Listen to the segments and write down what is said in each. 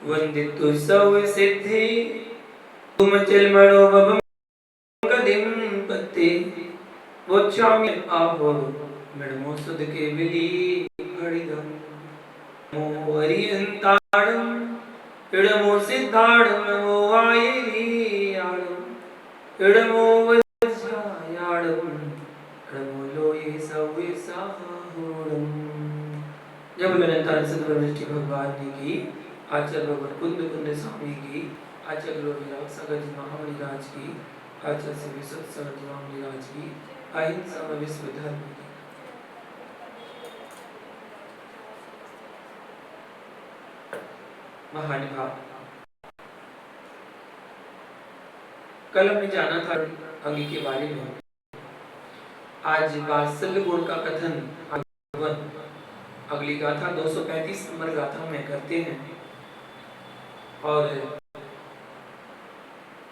वंदितु सौ सिद्धि तुम चिलमणो बबम कदिम पत्ते वोच्छामि आहो मिडमो सुध के विली घड़िदम मोवरियंताड़म इडमो सिद्धाड़म नमो आयेली इडमो वज्रायाड़म इडमो लोये सवे साहोड़म। जब निरंतर सदगुरुष्टि भगवान की आचार्य भगवान कुंद स्वामी की आचार्य लोग सगत महामणिराज की आचार्य से विशुद्ध सगत महामणिराज की अहिंसा में विश्व धर्म की। महानुभाव, कल हमने जाना था अंगी के बारे में। आज वात्सल्य गुण का कथन अगली गाथा 235 नंबर गाथा में करते हैं और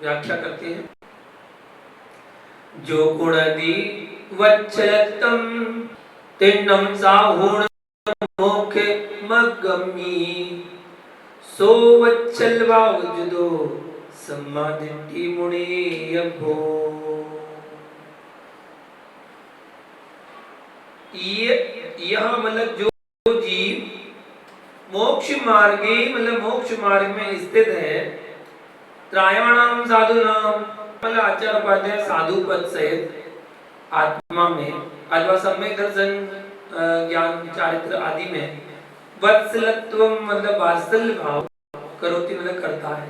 व्याख्या करते हैं। जो गुणदि वच्छलतम तिन्नम साहुण मोक्ष मगमी सो वच्छल वावजुदो सम्मादिति मुनि अभो। यह मतलब जो जीव मोक्ष मार्गे मतलब मोक्ष मार्ग में स्थित है, त्रायणाम साधु नाम मतलब आचार्य उपाध्याय साधु पद सहित आत्मा में अथवा सम्यक दर्शन ज्ञान चारित्र आदि में वत्सलत्व मतलब वात्सल्य भाव करोति मतलब करता है।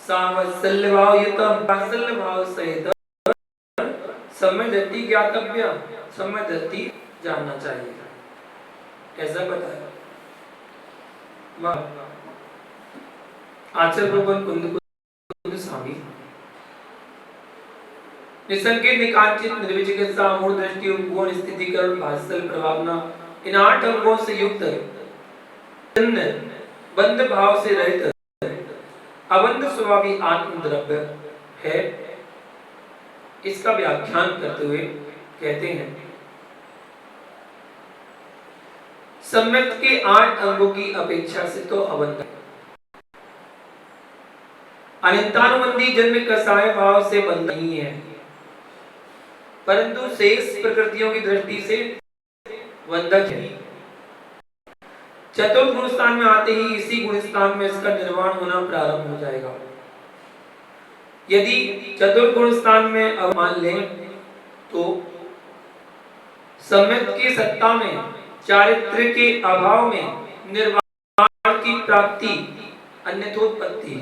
सावत्सल्य भाव युत वात्सल्य भाव सहित सम्यक दृष्टि ज्ञातव्य, सम्यक दृष्टि जानना चाहिए। कैसा बताया आचार्य भगवान कुंद स्वामी निसंकेत निकांचित निर्विचिकित्सा मूल दृष्टि उपगुण स्थितिकरण वात्सल्य प्रभावना इन 8 अंगों से युक्त बंध भाव से रहित अबंध स्वभावी आत्म द्रव्य है। इसका व्याख्यान करते हुए कहते हैं सम्यक के 8 अंगों की अपेक्षा से तो अबंध अनित्यानुबंधी जन्म कसाय भाव से बंध नहीं है, परंतु शेष प्रकृतियों की दृष्टि से बंधक है। चतुर्थ गुण स्थान में आते ही इसी गुण स्थान में इसका निर्माण होना प्रारंभ हो जाएगा। यदि चतुर्थ गुण स्थान में अब मान लें तो सम्यक की सत्ता में चारित्र के अभाव में निर्वाण की प्राप्ति अन्यथोत्पत्ति,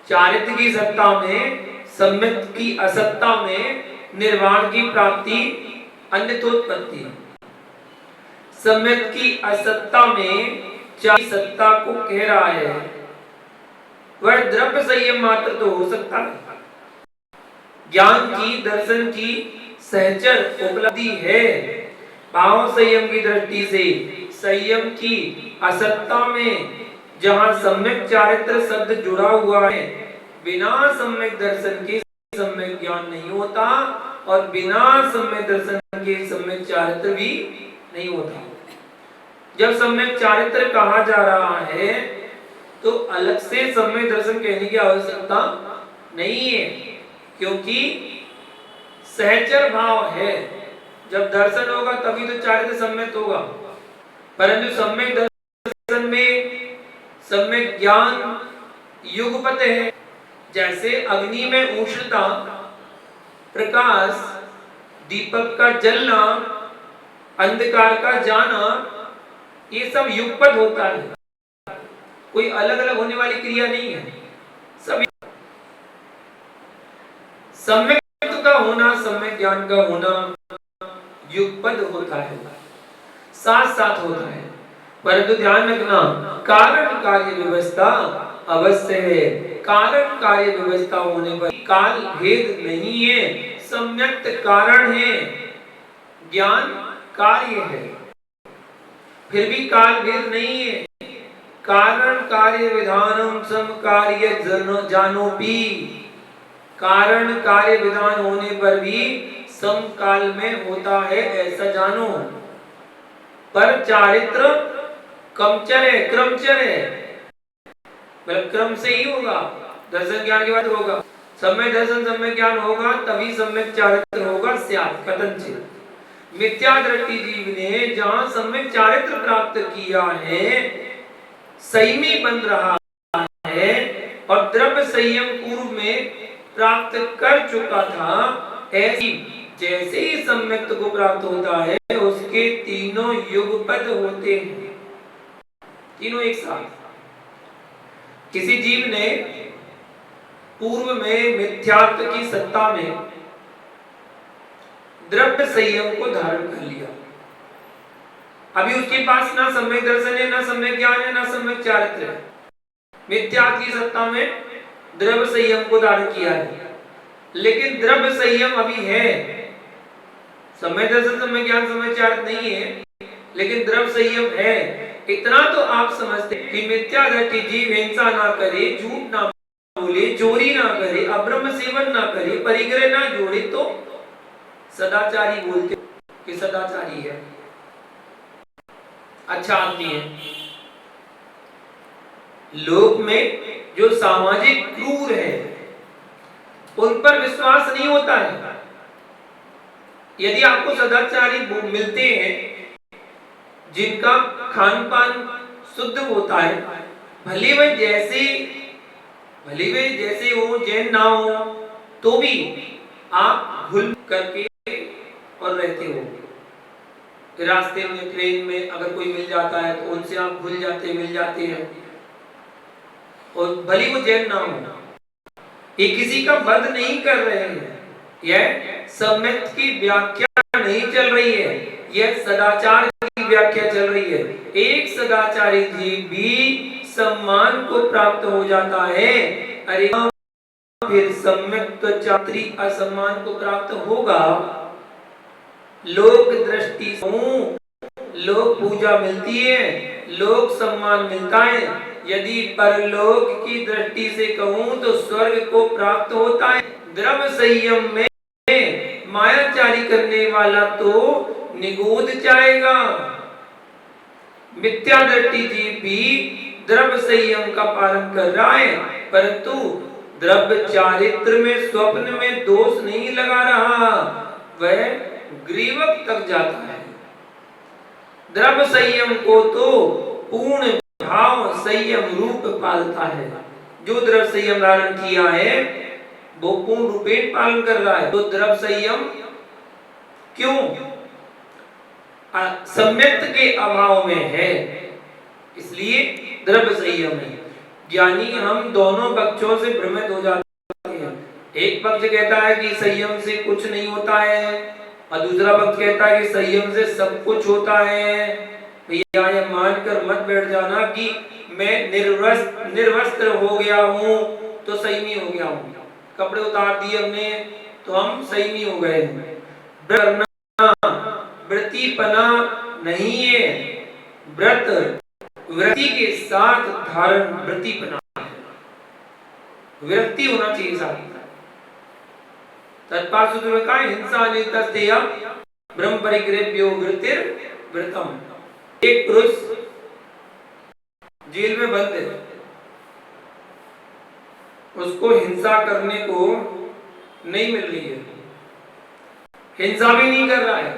चारित्र की सत्ता में सम्यक की असत्ता में निर्वाण की प्राप्ति अन्यथोत्पत्ति, सम्यक की असत्ता में चार सत्ता को कह रहा है वह द्रव्य संयम मात्र तो हो सकता है। ज्ञान की दर्शन की सहचर उपलब्धि है। भाव संयम की दृष्टि से संयम की असत्ता में जहां सम्यक चारित्र शब्द जुड़ा हुआ है, बिना सम्यक दर्शन के सम्यक ज्ञान नहीं होता और बिना सम्यक दर्शन के सम्यक चारित्र भी नहीं होता। जब सम्यक चारित्र कहा जा रहा है तो अलग से सम्यक दर्शन कहने की आवश्यकता नहीं है, क्योंकि सहचर भाव है। जब दर्शन होगा तभी तो चारित्र सम्यक होगा, परंतु सम्यक दर्शन में सम्यक ज्ञान युगपत है। जैसे अग्नि में उष्णता, प्रकाश, दीपक का जलना, अंधकार का जाना, ये सब युगपत होता है, कोई अलग अलग होने वाली क्रिया नहीं है। सब सम्यक का होना, सम्यक ज्ञान का होना युगपत होता है, साथ साथ होता है। परंतु ध्यान रखना, कारण कार्य व्यवस्था अवश्य है। कारण कार्य व्यवस्था होने पर काल भेद नहीं है, सम्यक्त कारण है, ज्ञान कार्य है, फिर भी काल भेद नहीं है। कारण कार्य विधानम सम कार्य जानोपि, कारण कार्य विधान होने पर भी समकाल में होता है ऐसा जानो। पर चारित्र कमचर है, क्रमचर है, मतलब क्रम से ही होगा, दर्शन ज्ञान के बाद होगा। सम्यक दर्शन सम्यक ज्ञान होगा तभी सम्यक चारित्र होगा। स्यात् कथंचित् मिथ्या दृष्टि जीव ने जहां सम्यक चारित्र प्राप्त किया है संयमी बन रहा है और द्रव्य संयम पूर्व में प्राप्त कर चुका था, ऐसी जैसे ही सम्यक को प्राप्त होता है उसके तीनों युगपद होते हैं, तीनों एक साथ। किसी जीव ने पूर्व में मिथ्यात्व की सत्ता में द्रव्य संयम को धारण कर लिया, अभी उसके पास ना सम्यक दर्शन है, ना सम्यक ज्ञान है, ना सम्यक चारित्र है। मिथ्यात्व की सत्ता में द्रव्य संयम को धारण किया है, लेकिन द्रव्य संयम अभी है, सम्यक दर्शन सम्यक ज्ञान सम्यक चारित्र नहीं है, लेकिन द्रव्य संयम है। इतना तो आप समझते कि मिथ्या दृष्टि जीव हिंसा ना करे, झूठ ना बोले, चोरी ना करे, अब्रह्म सेवन ना करे, परिग्रह ना जोड़े, तो सदाचारी बोलते कि सदाचारी है, अच्छा आदमी है। लोक में जो सामाजिक क्रूर है उन पर विश्वास नहीं होता है। यदि आपको सदाचारी मिलते हैं जिनका खान पान शुद्ध होता है, भले वे जैसे हो, जैन ना हो, तो भी आप घुल करके और रहते हो। रास्ते में ट्रेन में अगर कोई मिल जाता है तो उनसे आप मिल जाते हैं, और भले वो जैन ना हो, ये किसी का वध नहीं कर रहे हैं, यह सम्यक की व्याख्या नहीं चल रही है, यह सदाचार की व्याख्या चल रही है। एक सदाचारी जीव भी सम्मान को प्राप्त हो जाता है, अरे फिर सम्यक चात्री असम्मान को प्राप्त होगा। लोक दृष्टि लोक पूजा मिलती है, लोक सम्मान मिलता है, यदि परलोक की दृष्टि से कहूं तो स्वर्ग को प्राप्त होता है। द्रव्य संयम में मायाचारी करने वाला तो निगोद जाएगा। मिथ्या दृष्टि जीव भी द्रव्य संयम का पालन कर रहा है, परंतु द्रव्य चारित्र में स्वप्न में दोष नहीं लगा रहा, वह ग्रीवक तक जाता है। द्रव्य संयम को तो पूर्ण भाव संयम रूप पालता है। जो द्रव्य संयम धारण किया है वो पूर्ण रूपेण पालन कर रहा है। तो द्रव्य संयम क्यों सम्यक के अभाव में है, इसलिए द्रव्य संयम है। ज्ञानी हम दोनों पक्षों से भ्रमित हो जाते हैं। एक पक्ष कहता है कि संयम से कुछ नहीं होता है, और दूसरा पक्ष कहता है कि संयम से सब कुछ होता है। भैया ये मानकर मत बैठ जाना कि मैं निर्वस्त्र हो गया हूँ तो संयमी हो गया हूँ, कपड़े उतार दिए हमने तो हम संयमी हो गए। व्रतिपना नहीं है, व्रत वृत्ति के साथ धारण वृत्तिपना है, वृत्ति होना चाहिए साथ। तत्पाद सूत्र में कहा हिंसा नितस्तेय ब्रह्म परिग्रह्यो वृत्तिर व्रतम। एक पुरुष जेल में बंद है, उसको हिंसा करने को नहीं मिल रही है, हिंसा भी नहीं कर रहा है,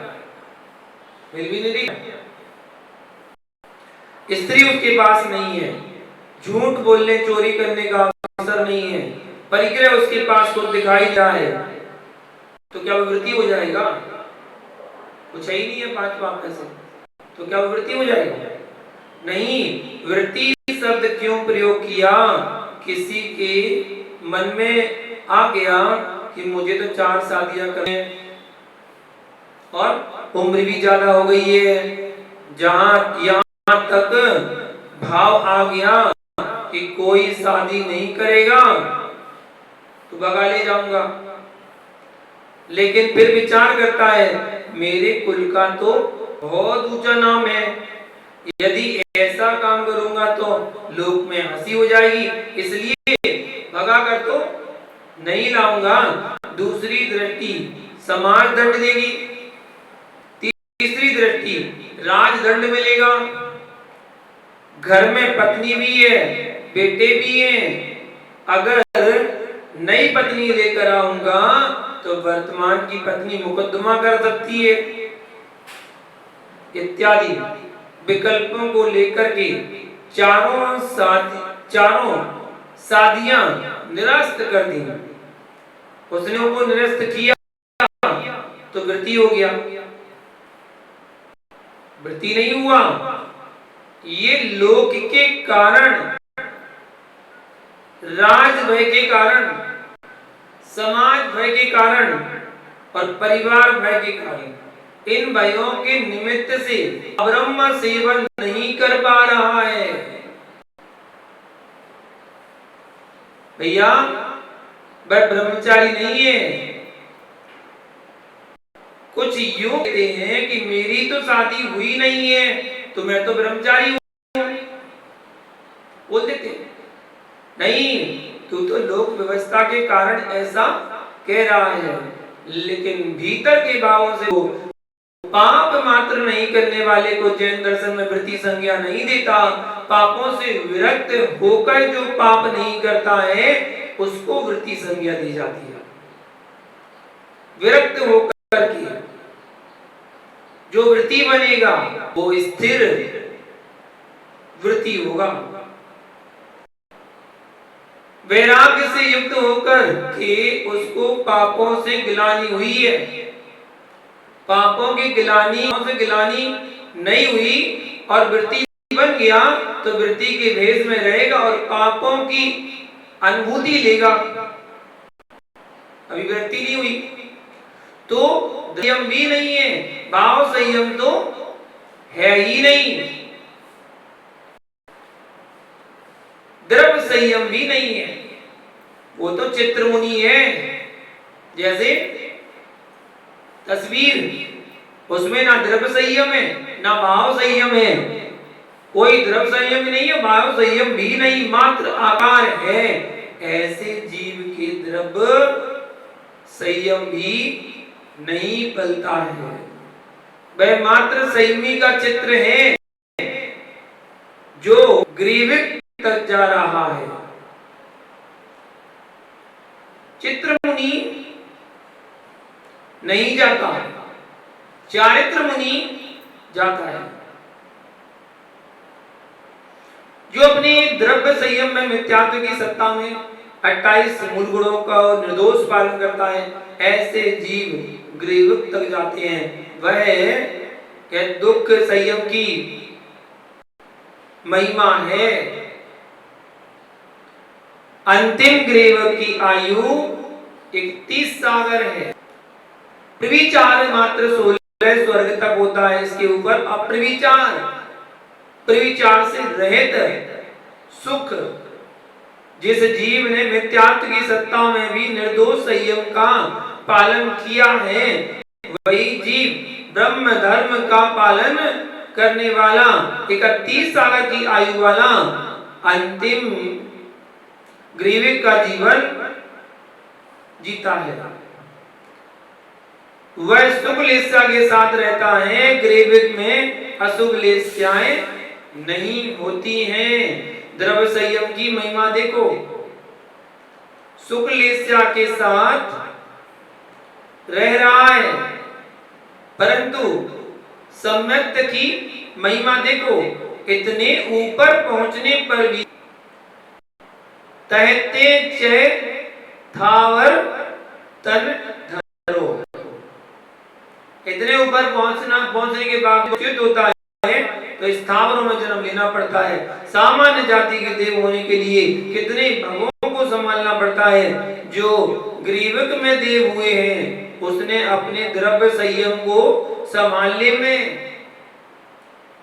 मिल भी नहीं रही, स्त्री उसके पास नहीं है, झूठ बोलने चोरी करने का अवसर नहीं है, परिग्रह उसके पास को दिखाई दिया है, तो क्या वो वृत्ति हो जाएगा? कुछ ही नहीं है पांच पाप में से, तो क्या वो वृत्ति हो जाएगा? नहीं। वृत्ति शब्द क्यों प्रयोग किया? किसी के मन में आ गया कि मुझे तो 4 शादियां करनी और उम्र भी ज्यादा हो गई है, जहां यहाँ तक भाव आ गया कि कोई शादी नहीं करेगा तो भगा ले जाऊंगा, लेकिन फिर विचार करता है मेरे कुल का तो बहुत ऊंचा नाम है, यदि ऐसा काम करूंगा तो लोक में हंसी हो जाएगी, इसलिए भगा कर तो नहीं लाऊंगा। दूसरी दृष्टि समाज दंड देगी, तीसरी दृष्टि राजदंड मिलेगा, घर में पत्नी भी है बेटे भी हैं। अगर नई पत्नी लेकर आऊंगा तो वर्तमान की पत्नी मुकदमा कर सकती है, इत्यादि विकल्पों को लेकर के चारों शादियां निरस्त कर दी। उसने उनको निरस्त किया तो वृत्ति हो गया, वृत्ति नहीं हुआ। ये लोक के कारण, राज भय के कारण, समाज भय के कारण और परिवार भय के कारण, इन भयों के निमित्त से ब्रह्म सेवन नहीं कर पा रहा है। भैया वह ब्रह्मचारी नहीं है। कुछ यूं कहते हैं कि मेरी तो शादी हुई नहीं है तो मैं तो ब्रह्मचारी हूं, बोल देते नहीं, तू तो लोक व्यवस्था के कारण ऐसा कह रहा है, लेकिन भीतर के भावों से वो पाप मात्र नहीं करने वाले को जैन दर्शन में वृत्ति संज्ञा नहीं देता। पापों से विरक्त होकर जो पाप नहीं करता है उसको वृत्ति संज्ञा दी जाती है। विरक्त होकर के जो वृत्ति बनेगा वो स्थिर वृत्ति होगा। वैराग्य से युक्त होकर के उसको पापों से गिलानी हुई है, पापों की गिलानी से गिलानी नहीं हुई और वृत्ति बन गया तो वृत्ति के भेष में रहेगा और पापों की अनुभूति लेगा। अभी वृत्ति नहीं हुई तो संयम भी नहीं है, भाव संयम तो है ही नहीं, द्रव्य संयम भी नहीं है, वो तो चित्रमुनि है। जैसे तस्वीर, उसमें ना द्रव्य संयम है ना भाव संयम है, कोई द्रव्य संयम नहीं है, भाव संयम भी नहीं, मात्र आकार है। ऐसे जीव के द्रव्य संयम भी नहीं पलता है, वह मात्र संयमी का चित्र है जो ग्रीविक तक जा रहा है। चित्रमुनि नहीं जाता, चारित्र मुनि जाता है। जो अपने द्रव्य संयम में मिथ्यात्व की सत्ता में 28 मूल गुणों का निर्दोष पालन करता है, ऐसे जीव ग्रीवक तक जाते हैं। वह दुख संयम की महिमा है। अंतिम ग्रीवक की आयु 31 सागर है। प्रविचार मात्र 16 स्वर्ग तक होता है, इसके ऊपर अप्रविचार, प्रविचार से रहित सुख। जिस जीव ने मिथ्यात्व की सत्ता में भी निर्दोष संयम का पालन किया है, वही जीव ब्रह्म धर्म का पालन करने वाला 31 साल की आयु वाला अंतिम ग्रीविक का जीवन जीता है। वह सुख लेस्या के साथ रहता है, ग्रीविक में अशुभ लेस्याएं नहीं होती हैं। द्रव्य संयम की महिमा देखो, सुख लेस्या के साथ रह रहा है, परंतु सम्यक्त की महिमा देखो, इतने ऊपर पहुंचने पर भी तहते चय थावर तन धरो। इतने ऊपर पहुंचने के बाद उचित होता है तो स्थावरों में जन्म लेना पड़ता है। सामान्य जाति के देव होने के लिए कितने भवों को संभालना पड़ता है। जो ग्रीवक में देव हुए हैं, उसने अपने द्रव्य संयम को संभालने में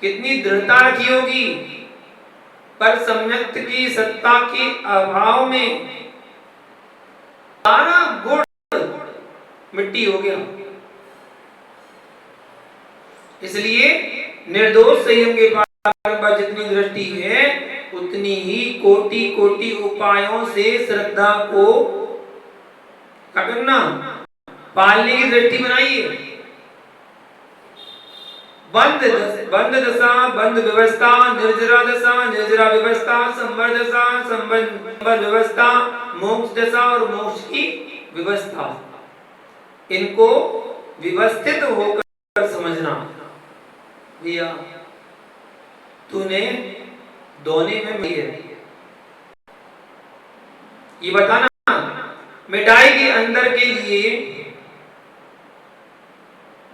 कितनी दृढ़ता रखी होगी, पर सम्यक्त की सत्ता के अभाव में सारा गुण मिट्टी हो गया। इसलिए निर्दोष संयम के पास जितनी दृष्टि है, उतनी ही कोटि कोटि उपायों से श्रद्धा को क्या करना, पालने की दृष्टि बनाइए। बंध दशा, बंध व्यवस्था, निर्जरा दशा, निर्जरा व्यवस्था, संवर दशा, संवर व्यवस्था, मोक्ष दशा और मोक्ष की व्यवस्था, इनको व्यवस्थित होकर समझना। भैया तूने दोने में है, ये बताना। मिठाई के अंदर के लिए,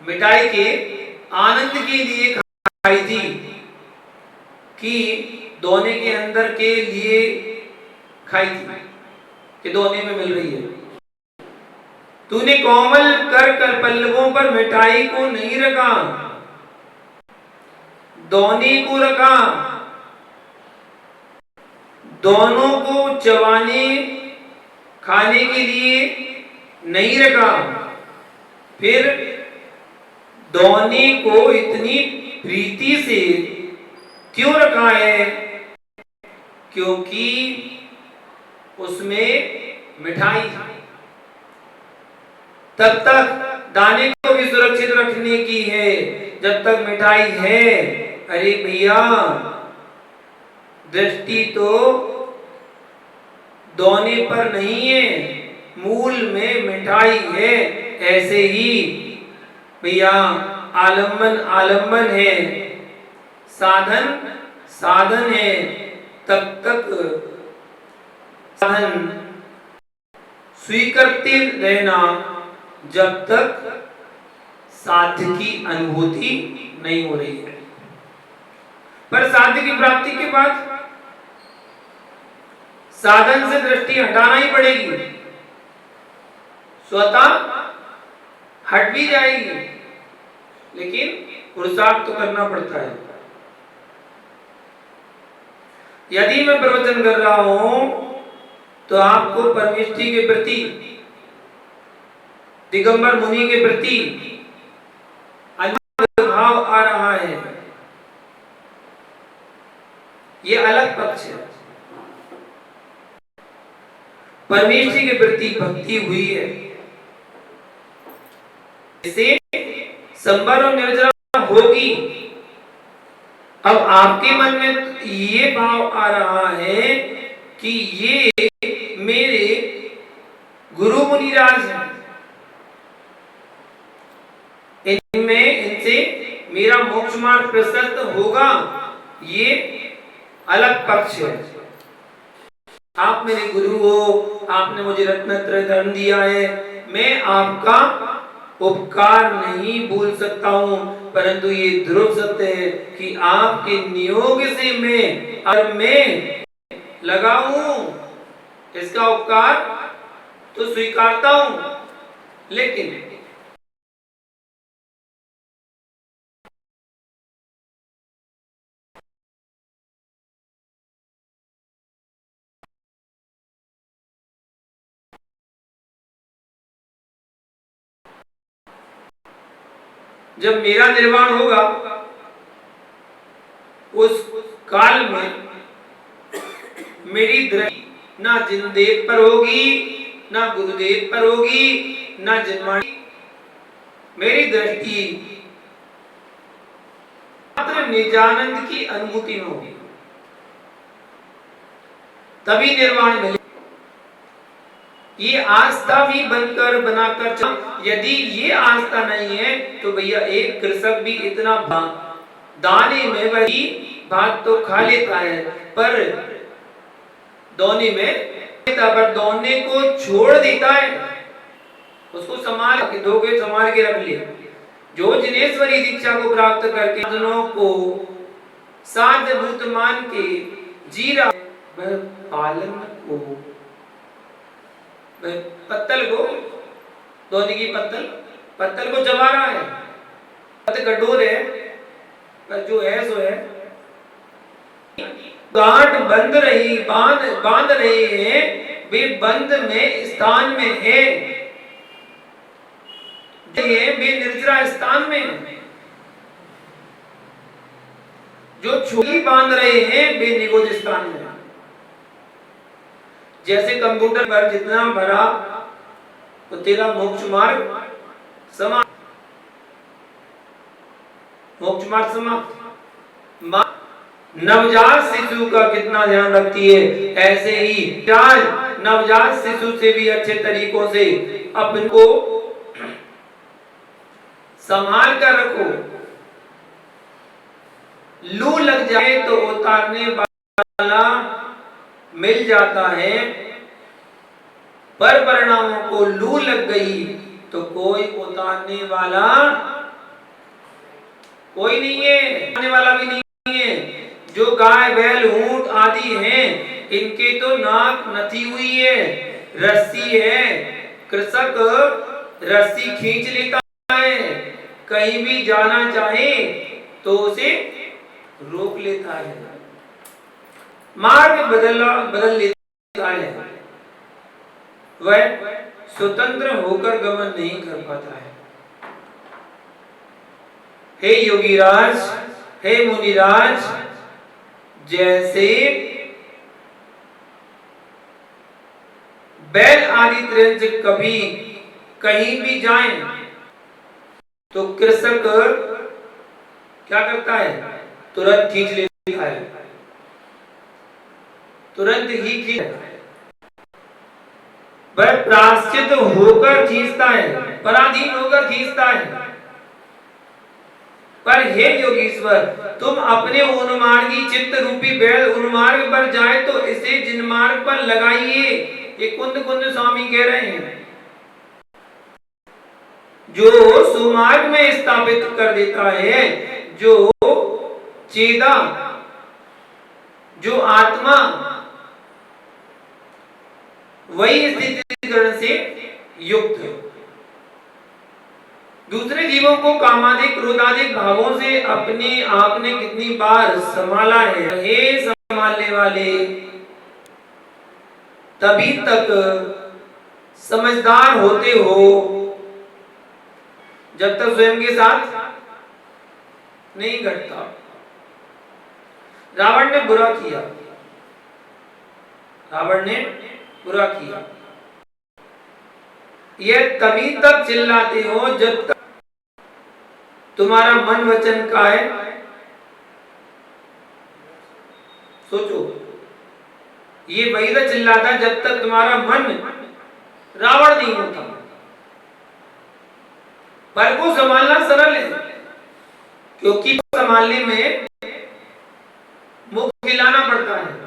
मिठाई के आनंद के लिए खाई थी कि दोने के अंदर के लिए खाई थी कि दोने में मिल रही है। तूने कोमल कर पल्लवों पर मिठाई को नहीं रखा, दोने को रखा। दोनों को चबाने खाने के लिए नहीं रखा। फिर दोने को इतनी प्रीति से क्यों रखा है? क्योंकि उसमें मिठाई है। तब तक दाने को भी सुरक्षित रखने की है जब तक मिठाई है। अरे भैया दृष्टि तो दोने पर नहीं है, मूल में मिठाई है। ऐसे ही भैया आलम्बन आलम्बन है, साधन साधन है। तब तक साधन स्वीकारते रहना जब तक साध्य की अनुभूति नहीं हो रही है। पर साध्य की प्राप्ति के बाद साधन से दृष्टि हटाना ही पड़ेगी, स्वतः हट भी जाएगी, लेकिन पुरुषार्थ तो करना पड़ता है। यदि मैं प्रवचन कर रहा हूं तो आपको परमेष्टि के प्रति, दिगंबर मुनि के प्रति अलग भाव आ रहा है, ये अलग पक्ष है। परमेष्टि के प्रति भक्ति हुई है, इसे संवर और निर्जरा होगी। अब आपके मन में ये भाव आ रहा है कि ये मेरे गुरु मुनिराज हैं, इनसे मेरा मोक्ष मार्ग प्रशस्त होगा, ये अलग पक्ष है। आप मेरे गुरु हो, आपने मुझे रत्नत्रय धर्म दिया है, मैं आपका उपकार नहीं भूल सकता हूं, परंतु ये ध्रुव सत्य है कि आपके नियोग से मैं लगाऊं इसका उपकार तो स्वीकारता हूं, लेकिन जब मेरा निर्वाण होगा उस काल में मेरी दृष्टि ना जिनदेव पर होगी, ना गुरुदेव पर होगी, ना जन्माणी, मेरी दृष्टि मात्र निजानंद की अनुभूति में होगी, तभी निर्वाण मिले। ये आस्था भी बनकर बनाकर चल, यदि ये आस्था नहीं है तो भैया एक कृषक भी इतना दाने में वही भात तो खा लेता है, पर दोने में पर दोने को छोड़ देता है, उसको संभाल के धोखे संभाल के रख ले। जो जिनेश्वरी दीक्षा को प्राप्त करके साधनों को साध्य भूत मान के जी रहा, वह पालन को, पत्तल को, दोने की पत्तल को जमा रहा है, कठोर है, पर जो है सो है। गांठ बंध रही, बांध रहे हैं, वे बंद में स्थान में है, वे निर्जरा स्थान में। जो छुरी बांध रहे हैं वे निगोद स्थान में। जैसे कंप्यूटर पर जितना भरा तो तेरा मोक्ष मार्ग समान मोक्ष मार्ग समाप्त। माँ नवजात शिशु का कितना ध्यान रखती है, ऐसे ही नवजात शिशु से भी अच्छे तरीकों से अपने को संभाल कर रखो। लू लग जाए तो उतारने वाला मिल जाता है, पर परिणामों को लू लग गई तो कोई उतारने वाला कोई नहीं है, उतारने वाला भी नहीं है। जो गाय बैल ऊंट आदि हैं, इनके तो नाक नथी हुई है, रस्सी है। कृषक रस्सी खींच लेता है, कहीं भी जाना चाहे तो उसे रोक लेता है, मार्ग बदल लेता है, वह स्वतंत्र होकर गमन नहीं कर पाता है। हे योगीराज, हे मुनिराज, जैसे बैल आदि त्रयंच कभी कहीं भी जाएं तो कृषक क्या करता है, तुरंत खींच लेता है, तुरंत ही खींच, वह प्रायश्चित होकर खींचता है, पराधीन होकर खींचता है। पर हे योगीश्वर, तुम अपने उन्मार्गी चित्त रूपी बैल उन्मार्ग पर जाए तो इसे जिनमार्ग पर लगाइए। ये कुंद स्वामी कह रहे हैं, जो सुमार्ग में स्थापित कर देता है, जो चेता, जो आत्मा वही स्थितिकरण से युक्त है। दूसरे जीवों को कामादिक क्रोधादिक भावों से अपने आपने कितनी बार संभाला है। हे संभालने वाले, तभी तक समझदार होते हो जब तक स्वयं के साथ नहीं घटता। रावण ने बुरा किया, रावण ने बुरा किया, यह तभी तक चिल्लाते हो जब तक तुम्हारा मन वचन का है। सोचो, ये वही तो चिल्लाता जब तक तुम्हारा मन रावण नहीं होता। पर को संभालना सरल है, क्योंकि संभालने में मुख खिलाना पड़ता है।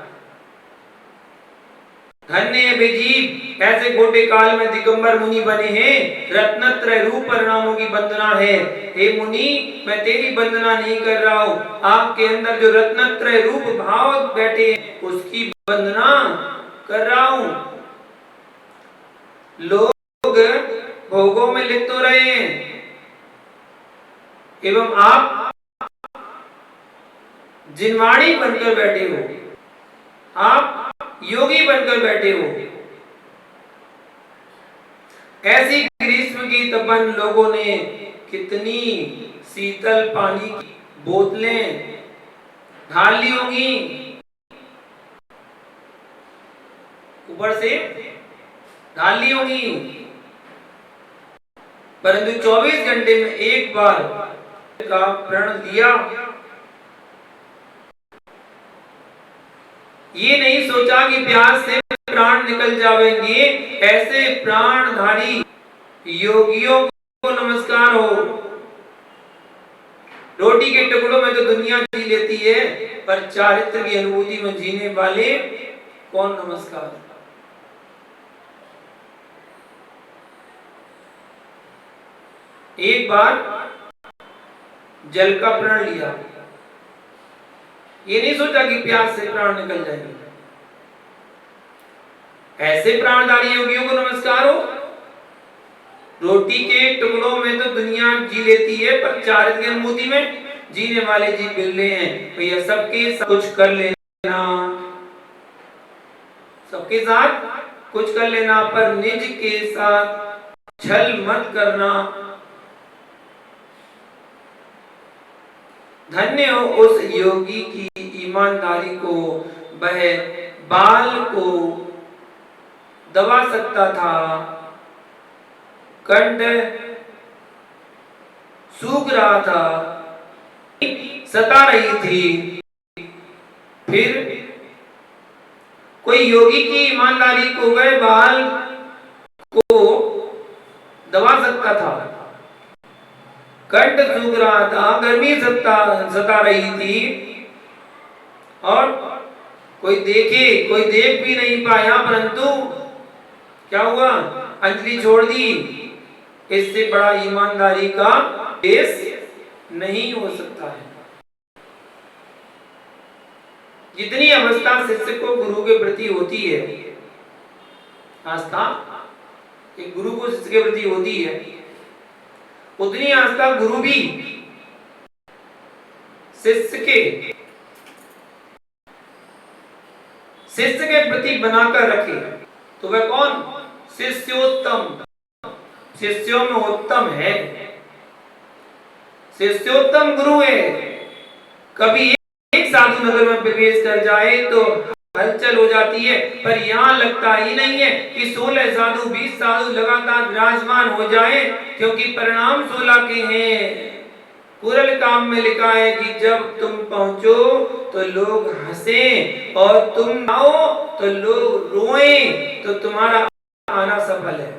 धन्य बेजीव ऐसे गोटे काल में दिगंबर मुनि बने हैं, रत्नत्रय रूप परिणामों की वंदना है। हे मुनि, मैं तेरी वंदना नहीं कर रहा हूँ, आपके अंदर जो रत्नत्रय रूप भाव बैठे हैं उसकी वंदना कर रहा हूँ। लोग भोगों में लिप्त हो रहे हैं एवं आप जिनवाणी बनकर बैठे हो, आप योगी बनकर बैठे हो। ऐसी ग्रीष्म की तपन लोगों ने कितनी शीतल पानी की बोतलें ढाल ली होंगी, ऊपर से ढाल ली होंगी, परंतु 24 घंटे में एक बार का प्रण लिया। ये नहीं सोचा कि प्यास से प्राण निकल जाएंगे। ऐसे प्राणधारी योगियों को नमस्कार हो। रोटी के टुकड़ों में तो दुनिया जी लेती है, पर चारित्र की अनुभूति में जीने वाले कौन नमस्कार। एक बार जल का प्रण लिया, ये नहीं सोचा कि प्यास से प्राण निकल जाएंगे। ऐसे प्राणधारी योगियों को नमस्कार हो। रोटी के टुकड़ों में तो दुनिया जी लेती है, पर चारित्र की अनुभूति में जीने वाले जी मिल रहे हैं। भैया सबके साथ कुछ कर लेना, सबके साथ कुछ कर लेना, पर निज के साथ छल मत करना। धन्य हो उस योगी की ईमानदारी को, वह बाल को दबा सकता था, कंठ सूख रहा था, सता रही थी। फिर कोई योगी की ईमानदारी को गए बाल को दबा सकता था। कंठ सूख रहा था, गर्मी सता रही थी और कोई देख भी नहीं पाया, परंतु क्या हुआ, अंजलि छोड़ दी। इससे बड़ा ईमानदारी का देश नहीं हो सकता है। जितनी अवस्था शिष्य को गुरु के प्रति होती है, आस्था एक गुरु को शिष्य के प्रति होती है, उतनी आस्था गुरु भी शिष्य के प्रति बनाकर रखे। तो वह कौन? शिष्योत्तम, शिष्यों में उत्तम है, शिष्योत्तम गुरु है। कभी एक साधु नगर में प्रवेश कर जाए तो हलचल हो जाती है, पर यहाँ लगता ही नहीं है कि 16 साधु 20 साधु लगातार विराजमान हो जाए, क्योंकि परिणाम 16 के हैं। कुरल काम में लिखा है कि जब तुम पहुंचो तो लोग हंसें और तुम आओ तो लोग रोएं, तो तुम्हारा आना सफल है।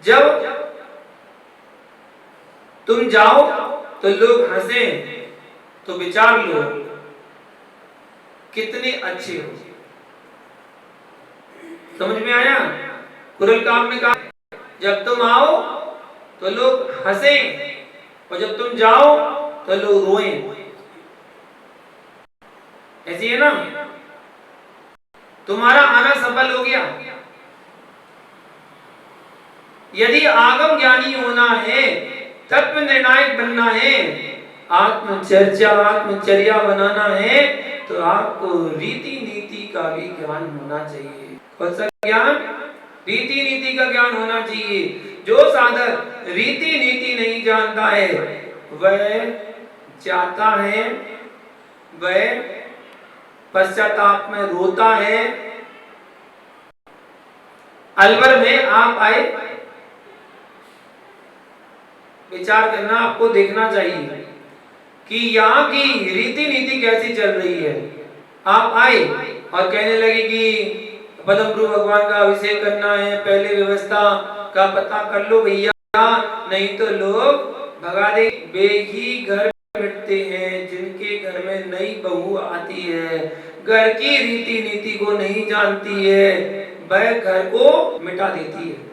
जब तुम जाओ तो लोग हंसें, तो विचार लो कितने अच्छे हो। समझ में आया? कुरल काम में कहा जब तुम आओ तो लोग हंसें और जब तुम जाओ तो लोग रोएं। ऐसी है ना? तुम्हारा आना सफल हो गया। यदि आगम ज्ञानी होना है, तत्व निर्णायक बनना है, आत्मचर्या बनाना है, तो आपको रीति नीति का भी ज्ञान होना चाहिए। कौन सा ज्ञान? रीति नीति का ज्ञान होना चाहिए। जो साधक रीति नीति नहीं जानता है, वह जाता है, वह पश्चाताप में रोता है। अलवर में आप आए, विचार करना, आपको देखना चाहिए कि यहाँ की रीति नीति कैसी चल रही है। आप आए और कहने लगे कि पद्म प्रभु भगवान का अभिषेक करना है, पहले व्यवस्था का पता कर लो भैया, नहीं तो लोग भगा दे। वे ही घर मिटते हैं जिनके घर में नई बहू आती है, घर की रीति नीति को नहीं जानती है, वह घर को मिटा देती है।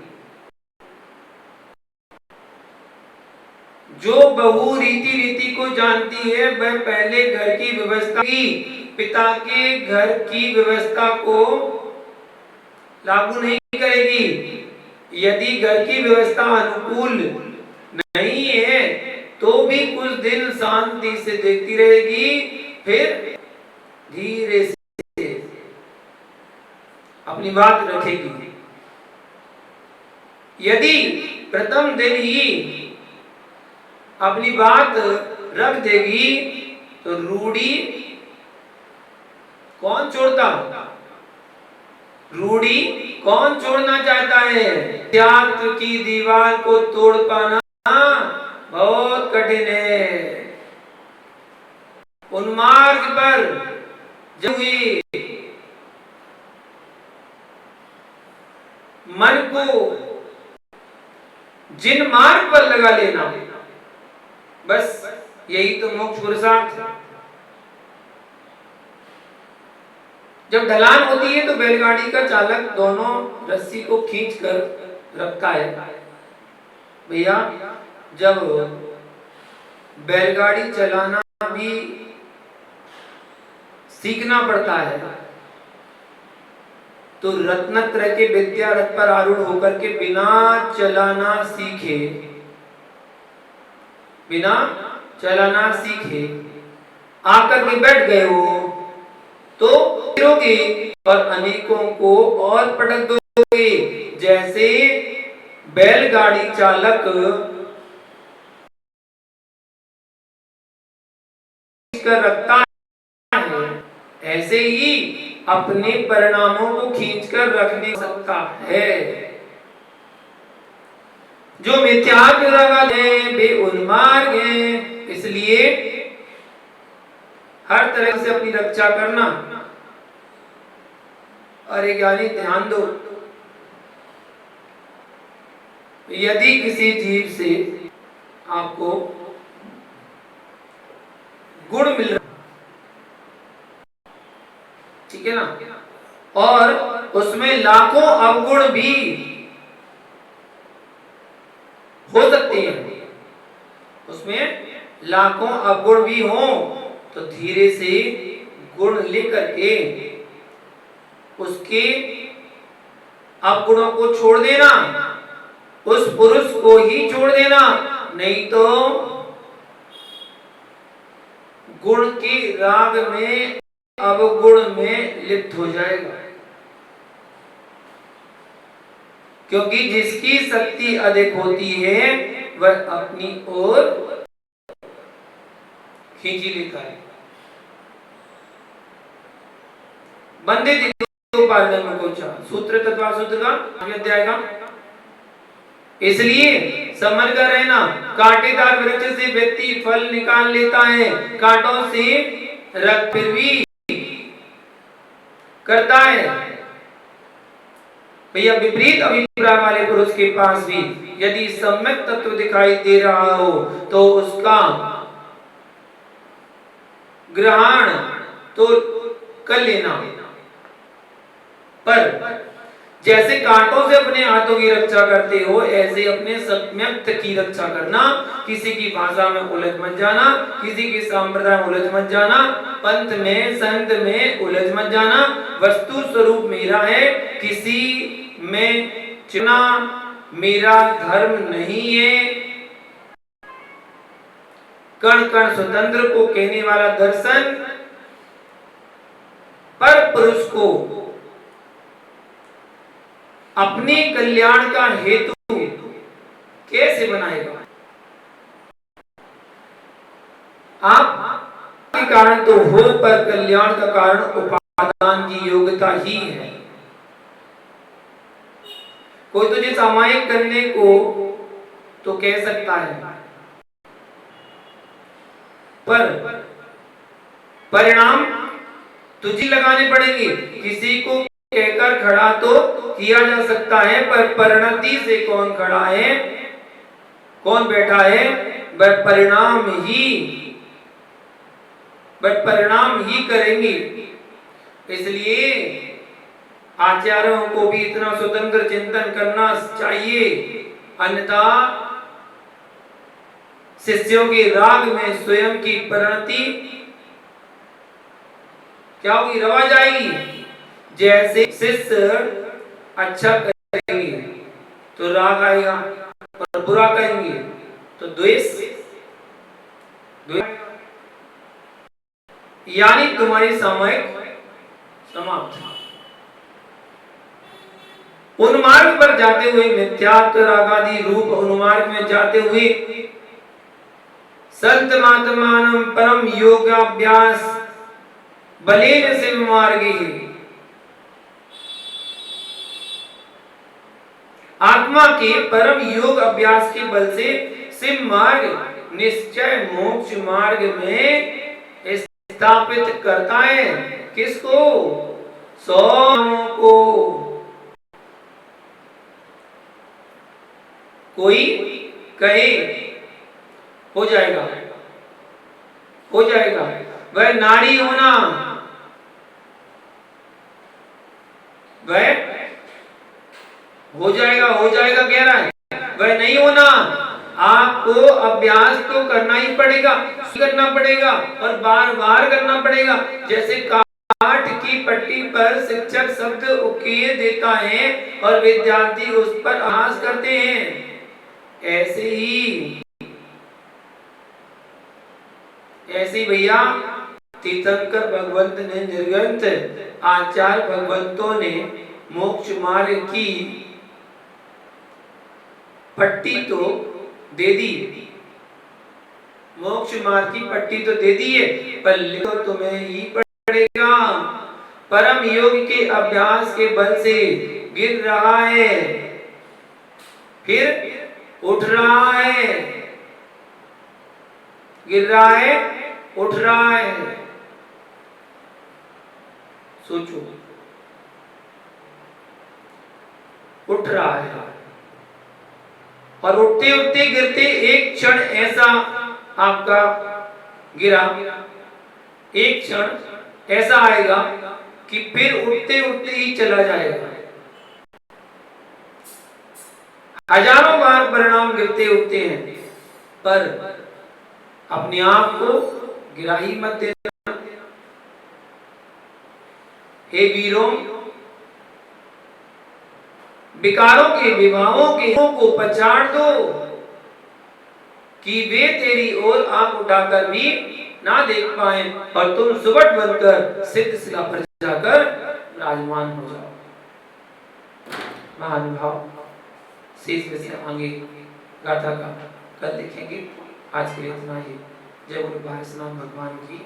जो बहू रीति नीति को जानती है, वह पहले घर की व्यवस्था की, पिता के घर की व्यवस्था को लागू नहीं करेगी। यदि घर की व्यवस्था अनुकूल नहीं है तो भी कुछ दिन शांति से देखती रहेगी, फिर धीरे से अपनी बात रखेगी। यदि प्रथम दिन ही अपनी बात रख देगी तो रूढ़ी कौन छोड़ता? रूढ़ी कौन छोड़ना चाहता है? अध्यात्म की दीवार को तोड़ पाना बहुत कठिन है। उन्मार्ग पर जब हुई मन को जिन मार्ग पर लगा लेना, बस यही तो मोक्ष पुरुषार्थ है। जब ढलान होती है तो बैलगाड़ी का चालक दोनों रस्सी को खींच कर रखता है। भैया, जब बैलगाड़ी चलाना भी सीखना पड़ता है तो रत्नत्रय के विद्या रथ पर आरूढ़ होकर के बिना चलाना सीखे, बिना चलाना सीखे आकर के बैठ गए हो तो गिरोगे और अनेकों को और पटक दोगे। जैसे बैलगाड़ी चालक कर रखता है, ऐसे ही अपने परिणामों को खींचकर रखने सकता है। जो मिथ्यात्व राग है वे उन्मार्ग है। इसलिए हर तरह से अपनी रक्षा करना। अरे ज्ञानी ध्यान दो, यदि किसी जीव से आपको गुण मिल रहा, ठीक है ना, और उसमें लाखों अवगुण भी हो सकते हैं, उसमें लाखों अवगुण भी हो, तो धीरे से गुण लेकर के उसके अवगुणों को छोड़ देना, उस पुरुष को ही छोड़ देना, नहीं तो गुण की राग में अवगुण में लिप्त हो जाएगा। क्योंकि जिसकी शक्ति अधिक होती है वह अपनी ओर खींची लेता है। बंदे सूत्र तत्वा सूत्र का अध्याय का। इसलिए समझ कर रहना, कांटेदार वृक्ष से व्यक्ति फल निकाल लेता है, कांटों से रख फिर भी करता है। भैया विपरीत अभिप्राय वाले पुरुष के पास भी यदि सम्यक तत्व दिखाई दे रहा हो तो उसका ग्रहण तो कर लेना, पर जैसे कांटों से अपने हाथों की रक्षा करते हो ऐसे अपने सम्यक की रक्षा करना। किसी की भाषा में उलझ मत जाना, किसी के संप्रदाय में उलझ मत जाना, पंथ में संत में उलझ मत जाना। वस्तु स्वरूप मेरा है, किसी में चुना मेरा धर्म नहीं है। कण कण स्वतंत्र को कहने वाला दर्शन पर पुरुष को अपने कल्याण का हेतु कैसे बनाएगा? आप के कारण तो हो, पर कल्याण का कारण उपादान की योग्यता ही है। कोई तुझे सामायिक करने को तो कह सकता है, पर परिणाम तुझे लगाने पड़ेंगे। किसी को कहकर खड़ा तो किया जा सकता है, पर परिणति से कौन खड़ा है, कौन बैठा है, वह परिणाम ही करेंगे। इसलिए आचार्यों को भी इतना स्वतंत्र चिंतन करना चाहिए, अन्यथा शिष्यों के राग में स्वयं की परिणति क्या होगी? रवा जाएगी। जैसे शिष्य अच्छा करेंगे तो राग आएगा, और बुरा करेंगे तो द्वेष। यानी तुम्हारी सामयिक समाप्त। उन्मार्ग पर जाते हुए, मिथ्यात्व रागादि रूप उन्मार्ग में जाते हुए संत महात्मानं परम योगाभ्यास बलेन से मार्गे, आत्मा के परम योग अभ्यास के बल से सिम मार्ग निश्चय मोक्ष मार्ग में स्थापित करता है। किसको? सौमों को। कोई कहे हो जाएगा, हो जाएगा, वह नारी होना, वह हो जाएगा, हो जाएगा कह रहा है, वह नहीं होना। आपको अभ्यास तो करना ही पड़ेगा, करना पड़ेगा, और बार बार करना पड़ेगा। जैसे काठ की पट्टी पर शिक्षक शब्द उकेर देता है और विद्यार्थी उस पर अभ्यास करते हैं, ऐसे ही भैया तीर्थंकर भगवंत ने, निर्गंथ आचार्य भगवंतों ने मोक्ष मार्ग की पट्टी तो दे दी, मोक्ष मार्ग की पट्टी तो दे दी है, पर लिखो तुम्हें ही पड़ेगा। परम योग के अभ्यास के बल से गिर रहा है, फिर उठ रहा है, गिर रहा है, उठ रहा है। सोचो, उठ रहा है और उठते उठते गिरते एक क्षण ऐसा आपका गिरा, एक क्षण ऐसा आएगा कि फिर उठते उठते ही चला जाएगा। हजारों बार परिणाम गिरते उठते हैं, पर अपने आप को गिरा ही मत देना। हे वीरों, विकारों के विभावों के को पछाड़ दो कि वे तेरी ओर आंख उठाकर भी ना देख पाए और तुम सुबट बनकर सिद्ध शिला पर जाकर विराजमान हो जाओ। महानुभाव, शेष विषय आगे गाथा का कल देखेंगे। आज के लिए इतना ही। जय गुरु भाई भगवान की।